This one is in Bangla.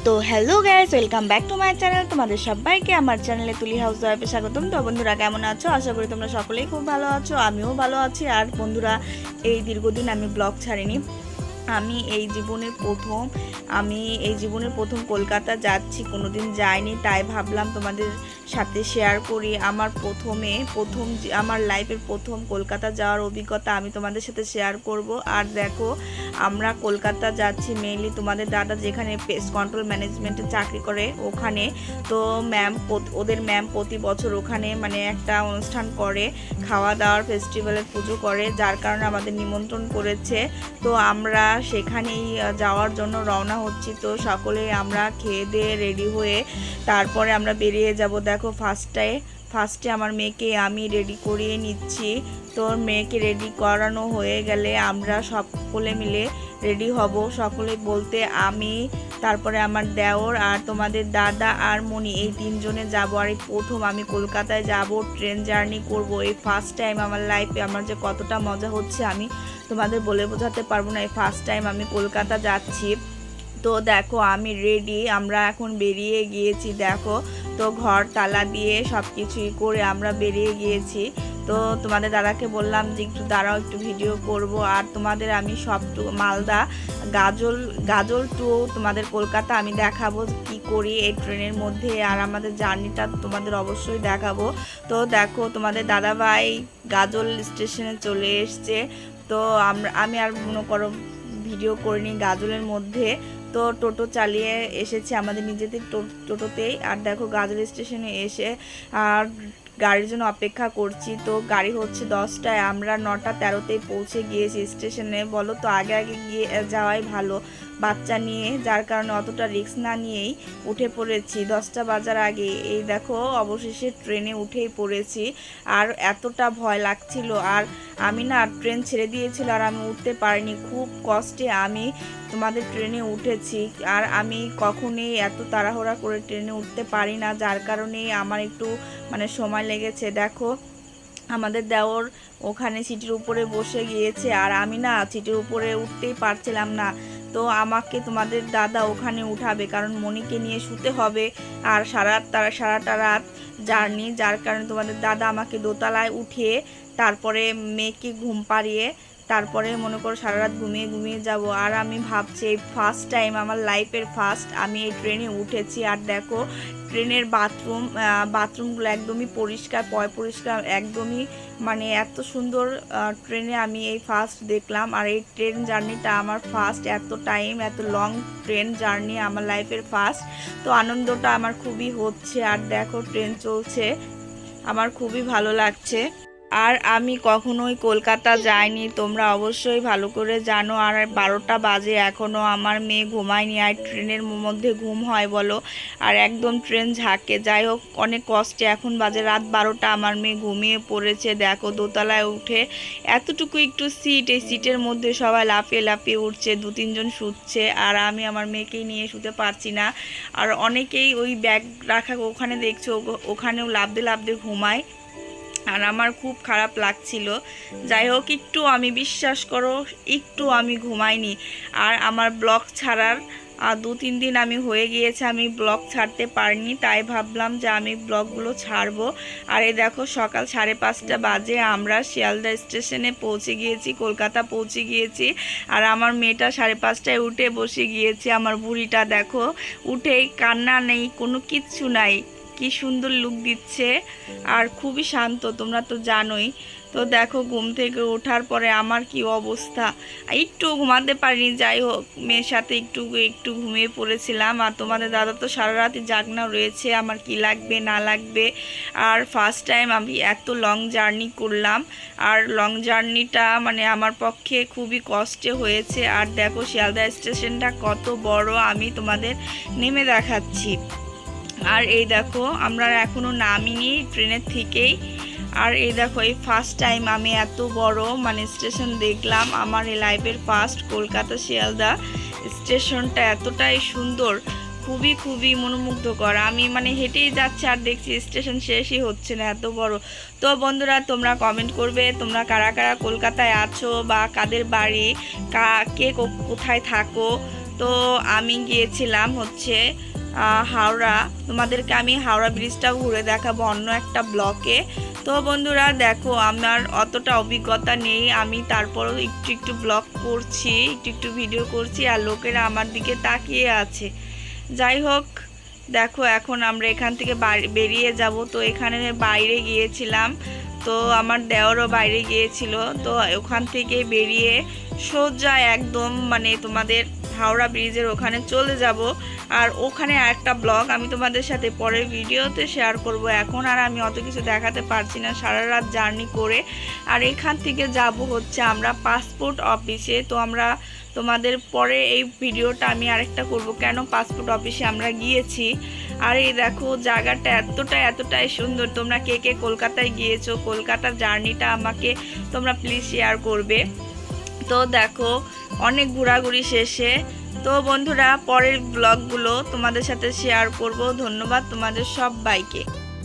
তো hello guys, welcome back to my channel. তোমাদের সবাইকে আমার চ্যানেলে তুলি হাউস ওয়াইফে স্বাগতম। তো বন্ধুরা, কেমন আছো? আশা করি তোমরা সকলেই খুব ভালো আছো, আমিও ভালো আছি। আর বন্ধুরা, এই দীর্ঘদিন আমি ব্লগ ছাড়িনি। আমি এই জীবনের প্রথম কলকাতা যাচ্ছি, কোনোদিন যাইনি, তাই ভাবলাম তোমাদের সাথে শেয়ার করি। আমার লাইফের প্রথম কলকাতা যাওয়ার অভিজ্ঞতা আমি তোমাদের সাথে শেয়ার করব। আর দেখো, আমরা কলকাতা যাচ্ছি মেইনলি তোমাদের দাদা যেখানে পেস্ট কন্ট্রোল ম্যানেজমেন্টে চাকরি করে ওখানে। তো ওদের ম্যাম প্রতি বছর ওখানে মানে একটা অনুষ্ঠান করে, খাওয়া দাওয়ার ফেস্টিভ্যালের পুজো করে, যার কারণে আমাদের নিমন্ত্রণ করেছে। তো আমরা সেখানেই যাওয়ার জন্য রওনা হচ্ছি। তো সকলেই আমরা খেয়ে দিয়ে রেডি হয়ে তারপরে আমরা বেরিয়ে যাব। দেখো, ফার্স্টে আমার মেয়েকে আমি রেডি করিয়ে নিচ্ছি। তো মেয়েকে রেডি করানো হয়ে গেলে আমরা সকলে মিলে রেডি হব। সকলে বলতে আমি, তারপরে আমার দেওর আর তোমাদের দাদা আর মনি, এই তিনজনে যাব। আর এই প্রথম আমি কলকাতায় যাব, ট্রেন জার্নি করব। এই ফার্স্ট টাইম আমার লাইফে আমার যে কতটা মজা হচ্ছে আমি তোমাদের বলে বোঝাতে পারবো না। এই ফার্স্ট টাইম আমি কলকাতা যাচ্ছি। তো দেখো, আমি রেডি, আমরা এখন বেরিয়ে গিয়েছি। দেখো, তো ঘর তালা দিয়ে সব কিছুই করে আমরা বেরিয়ে গিয়েছি। তো তোমাদের দাদাকে বললাম যে একটু দাঁড়াও, একটু ভিডিও করব। আর তোমাদের আমি মালদা গাজল টু তোমাদের কলকাতা আমি দেখাবো কি করি এই ট্রেনের মধ্যে। আর আমাদের জার্নিটা তোমাদের অবশ্যই দেখাবো। তো দেখো, তোমাদের দাদাভাই গাজল স্টেশনে চলে এসছে। তো আমি আর মনে করো ভিডিও করিনি গাজলের মধ্যে। তো টোটো চালিয়ে এসেছি আমাদের নিজেদের টোটোতেই। আর দেখো, গাজল স্টেশনে এসে আর গাড়ির জন্য অপেক্ষা করছি। তো গাড়ি হচ্ছে 10টায়, আমরা 9:13-তেই পৌঁছে গিয়েছি স্টেশনে। বলো তো, আগে গিয়ে যাওয়াই ভালো বাচ্চা নিয়ে, যার কারণে অতটা রিস্ক না নিয়েই উঠে পড়েছি 10টা বাজার আগে। এই দেখো, অবশেষে ট্রেনে উঠেই পড়েছি। আর এতটা ভয় লাগছিল, আর আমি না ট্রেন ছেড়ে দিয়েছিল আর আমি উঠতে পারিনি। খুব কষ্টে আমি তোমাদের ট্রেনে উঠেছি। আর আমি কখনোই এত তাড়াহুড়া করে ট্রেনে উঠতে পারি না, যার কারণেই আমার একটু মানে সময় লেগেছে। দেখো, আমাদের দেওর ওখানে সিটির উপরে বসে গিয়েছে, আর আমি না সিটির উপরে উঠতেই পারছিলাম না। তো আমাকে তোমাদের দাদা ওখানে উঠাবে, কারণ মনিকে নিয়ে শুতে হবে। আর সারাটা রাত জার্নি, যার কারণে তোমাদের দাদা আমাকে দোতলায় উঠিয়ে তারপরে মেয়েকে ঘুম পাড়িয়ে তারপরে মনে করো সারা রাত ঘুমিয়ে যাব। আর আমি ভাবছি এই ফার্স্ট টাইম আমার লাইফের ফার্স্ট আমি এই ট্রেনে উঠেছি। আর দেখো, ট্রেনের বাথরুমগুলো একদমই পরিষ্কার একদমই, মানে এত সুন্দর ট্রেনে আমি এই ফার্স্ট দেখলাম। আর এই ট্রেন জার্নিটা আমার ফার্স্ট, এত লং ট্রেন জার্নি আমার লাইফের ফার্স্ট। তো আনন্দটা আমার খুবই হচ্ছে। আর দেখো, ট্রেন চলছে, আমার খুবই ভালো লাগছে। আর আমি কখনোই কলকাতা যাইনি, তোমরা অবশ্যই ভালো করে জানো। আর 12টা বাজে এখনও আমার মেয়ে ঘুমায়নি। আর ট্রেনের মধ্যে ঘুম হয় বলো, আর একদম ট্রেন ঝাঁকে। যাই হোক, অনেক কষ্টে এখন বাজে রাত 12টা, আমার মেয়ে ঘুমিয়ে পড়েছে। দেখো, দোতলায় উঠে এতটুকু একটু সিট, এই সিটের মধ্যে সবাই লাফিয়ে উঠছে, 2-3 জন শুচ্ছে। আর আমি আমার মেয়েকেই নিয়ে শুতে পারছি না। আর অনেকেই ওই ব্যাগ রাখা ওখানে দেখছো, ওখানেও লাফতে ঘুমায়। আর আমার খুব খারাপ লাগছিল। যাই হোক, বিশ্বাস করো, একটু আমি ঘুমাইনি। আর আমার ব্লগ ছাড়ার 2-3 দিন আমি হয়ে গিয়েছে, আমি ব্লগ ছাড়তে পারিনি, তাই ভাবলাম যে আমি ব্লগগুলো ছাড়বো। আর এই দেখো, সকাল 5:30 বাজে আমরা শিয়ালদা স্টেশনে পৌঁছে গিয়েছি, কলকাতা পৌঁছে গিয়েছি। আর আমার মেয়েটা 5:30টায় উঠে বসে গিয়েছে। আমার বুড়িটা দেখো, উঠেই কান্না নেই, কোনো কিচ্ছু নাই, কি সুন্দর লুক দিচ্ছে। আর খুবই শান্ত, তোমরা তো জানোই। তো দেখো, ঘুম থেকে ওঠার পরে আমার কি অবস্থা, একটু ঘুমাতে পারিনি। যাই হোক, মেয়ের সাথে একটু ঘুমিয়ে পড়েছিলাম। আর তোমাদের দাদা তো সারা রাতই জাগনা রয়েছে, আমার কি লাগবে না লাগবে। আর ফার্স্ট টাইম আমি এত লং জার্নি করলাম। আর লং জার্নিটা মানে আমার পক্ষে খুবই কষ্টে হয়েছে। আর দেখো, শিয়ালদা স্টেশনটা কত বড় আমি তোমাদের নেমে দেখাচ্ছি। আর এই দেখো, আমরা এখনও নামিনি ট্রেনের থেকেই। আর এই দেখো, এই ফার্স্ট টাইম আমি এত বড় মানে স্টেশন দেখলাম, আমার এই লাইফের ফার্স্ট কলকাতা শিয়ালদা স্টেশনটা এতটাই সুন্দর, খুবই মনোমুগ্ধকর। আমি মানে হেঁটেই যাচ্ছি আর দেখছি স্টেশন শেষই হচ্ছে না, এত বড়। তো বন্ধুরা, তোমরা কমেন্ট করবে তোমরা কারা কারা কলকাতায় আছো বা কাদের বাড়ি, কে কোথায় থাকো। তো আমি গিয়েছিলাম হচ্ছে হাওড়া। তোমাদেরকে আমি হাওড়া ব্রিজটাও ঘুরে দেখাবো অন্য একটা ব্লকে। তো বন্ধুরা দেখো, আমার অতটা অভিজ্ঞতা নেই, আমি তারপরও একটু একটু ব্লগ করছি, একটু একটু ভিডিও করছি, আর লোকেরা আমার দিকে তাকিয়ে আছে। যাই হোক, দেখো এখন আমরা এখান থেকে বেরিয়ে যাব। তো এখানে বাইরে গিয়েছিলাম, তো আমার দেওরও বাইরে গিয়েছিল। তো ওখান থেকে বেরিয়ে সোজা একদম মানে তোমাদের হাওড়া ব্রিজের ওখানে চলে যাব। আর ওখানে একটা ব্লগ আমি তোমাদের সাথে পরের ভিডিওতে শেয়ার করব। এখন আর আমি অত কিছু দেখাতে পারছি না, সারা রাত জার্নি করে। আর এখান থেকে যাব হচ্ছে আমরা পাসপোর্ট অফিসে। তো আমরা তোমাদের পরে এই ভিডিওটা আমি আরেকটা করব কেন পাসপোর্ট অফিসে আমরা গিয়েছি। আর এই দেখো জায়গাটা এতটাই সুন্দর। তোমরা কে কে কলকাতায় গিয়েছো, কলকাতার জার্নিটা আমাকে তোমরা প্লিজ শেয়ার করবে। তো দেখো অনেক ঘোরাঘুরি শেষে, তো বন্ধুরা পরের ব্লগগুলো তোমাদের সাথে শেয়ার করব। ধন্যবাদ তোমাদের সবাইকে।